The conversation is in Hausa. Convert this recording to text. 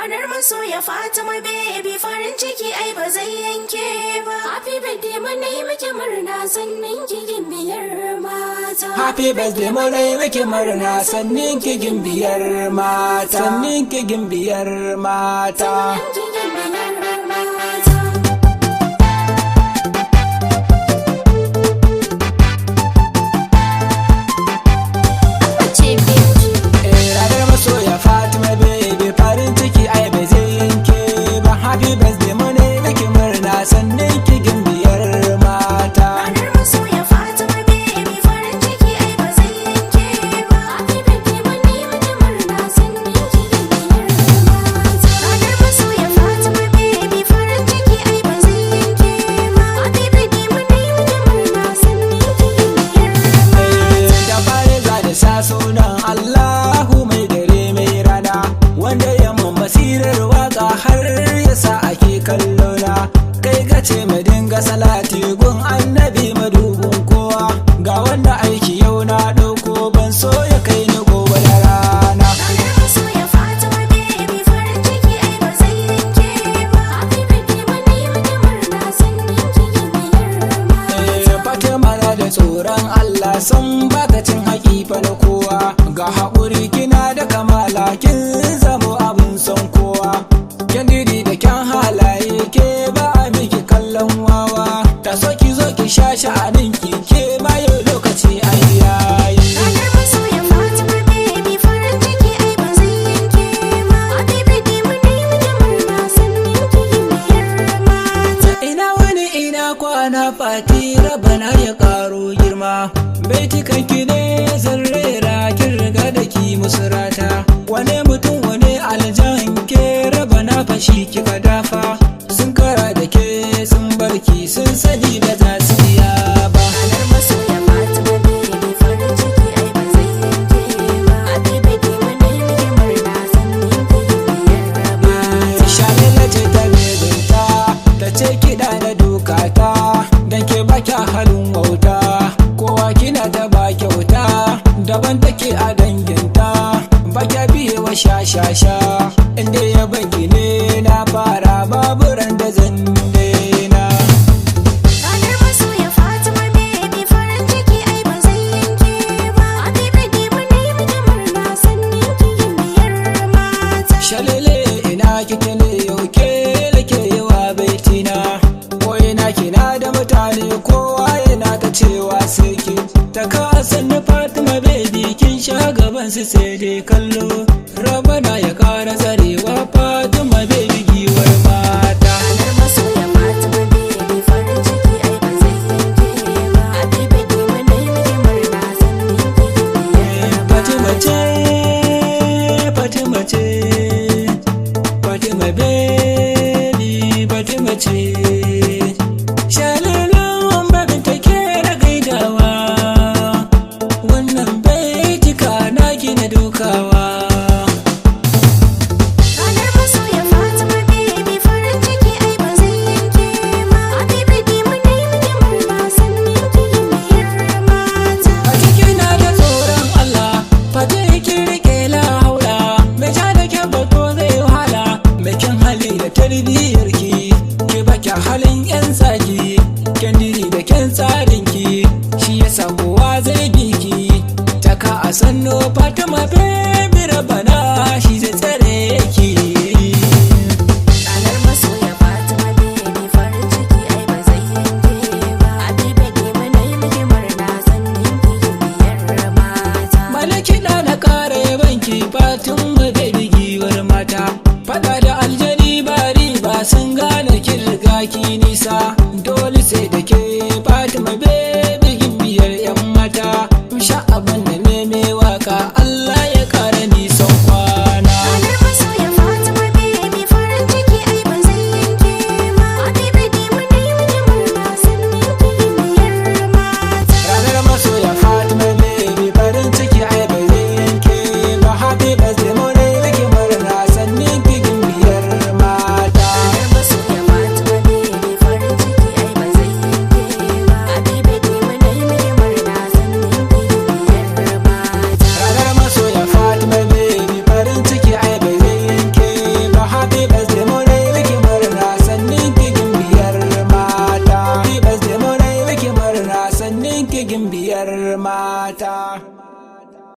Ranar masoya Fatima baby farin ciki ai ba zai yanke ba. Happy birthday mana yi miki murna sannan ki gimbiyar mata. Happy birthday mana yi miki murna sannan ki gimbiyar mata. Sannan ki gimbiyar mata. Ranar masoya Fatima baby farin ciki ai ba zai yanke ba. Happy birthday mana yi miki murna sannan ki gimbiyar mata. Ranar masoya Fatima baby farin ciki ai ba zai yanke ba. Happy birthday mana yi miki murna sannan ki gimbiyar mata. Ranar masoya Fatima baby farin ciki ai ba zai yanke ba. Happy birthday mana yi miki murna sannan ki gimbiyar mata. Da fare za da sa sunan Allahu mai dare mai rana, wanda ya mun basirar waka har ya sa ake kallona. Kai gace mu dinga salati gun annabi madubin kowa, ga wanda aiki yau na ɗauko ban so ya kai ni gobe da rana. Ranar masoya Fatima baby farin ciki ai ba zai yanke ba. Happy birthday mana yi miki murna sannan ki gimbiyar mata. Fatima na da tsoron Allah san baka cin haƙi fa na kowa, ga haƙuri kina da kamala kin zamo abin son kowa. Kin didi da kyan halaye ke ba a miki kallon wawa, ta so ki zo ki sha sha'anin ki ke ma yau lokaci ai yayi. Ranar masoya Fatima baby farin ciki ai ba zai yanke ba. Happy birthday mana yi miki murna sannan ki gimbiyar mata. Ina wani ina kwana fati rabana ya karo girma, baitukan ki ne zan rera kin riga da ki musu rata. Wane mutum wane aljan ke rabana fashi kika dafa, sun kara da ke sun barki sun sani da za su iya ba. Ranar masoya Fatima baby farin ciki ai ba zai yanke ba. Happy birthday mana yi miki murna sannan ki gimbiyar mata. Shamila ce ta bezinta ta ce kiɗa na dukata, dan ke baki halin wauta kowa kina ta ba kyauta, daban take a danginta baki biye wa sha-sha-sha. Inda ya bangi ne na fara baburan da zan daina. Ranar masoya Fatima baby farin ciki ai ba zai yanke ba. Happy birthday mana yi miki murna sannan ki gimbiyar mata. Shalele ina kike ne yau ke da ke yawa baitina, ko ina kina da mutane kowa yana ta cewa sai ki ta kasan na Fatima baby kin sha gaban su sai dai kallo. Rabana ya kara tsarewa Fatima baby giwar mata. Ranar masoya Fatima baby farin ciki ai ba zai yanke ba. Happy birthday mana yi miki murna sannan ki gimbiyar Fatima mata. ce, Fatima ce, Fatima baby, Fatima ce. Shalilan babin take na gaidawa, wannan baitika na gina dukawa. Ranar masoya Fatima baby farin ciki ai ba zai yanke ba. Happy birthday mana yi miki murna sannan ki gimbiyar mata. A ciki na da tsoron Allah, fata yake rike la haula, mai ja da kyan bato zai wahala, mai kyan hali da tarbiyyar ki, ke baki halin yan saki, kyan diri da kyan tsarin ki, shi yasa kowa zai bi ki, ta ka a sanno Fatima baby rabana shi zai tsare ki. Ranar masoya Fatima baby farin ciki ai ba zai yanke ba. Happy birthday mana yi miki murna sannan ki gimbiyar mata. Malaki na kara yabanki Fatima baby giwar mata, fada da aljani ba riba sun gane kin riga ki nisa, dole sai da ke Fatima baby gimbiyar yan mata. M.Sha'aban da meme waka Allah ya kara nisan kwana. Ranar masoya Fatima baby farin ciki ai ba zai yanke ba. Happy birthday mana yi miki murna sannan ki gimbiyar mata. Ranar masoya Fatima baby farin ciki ai ba zai yanke ba. Happy birthday mu ne miki murna sannan gimbiyar mata.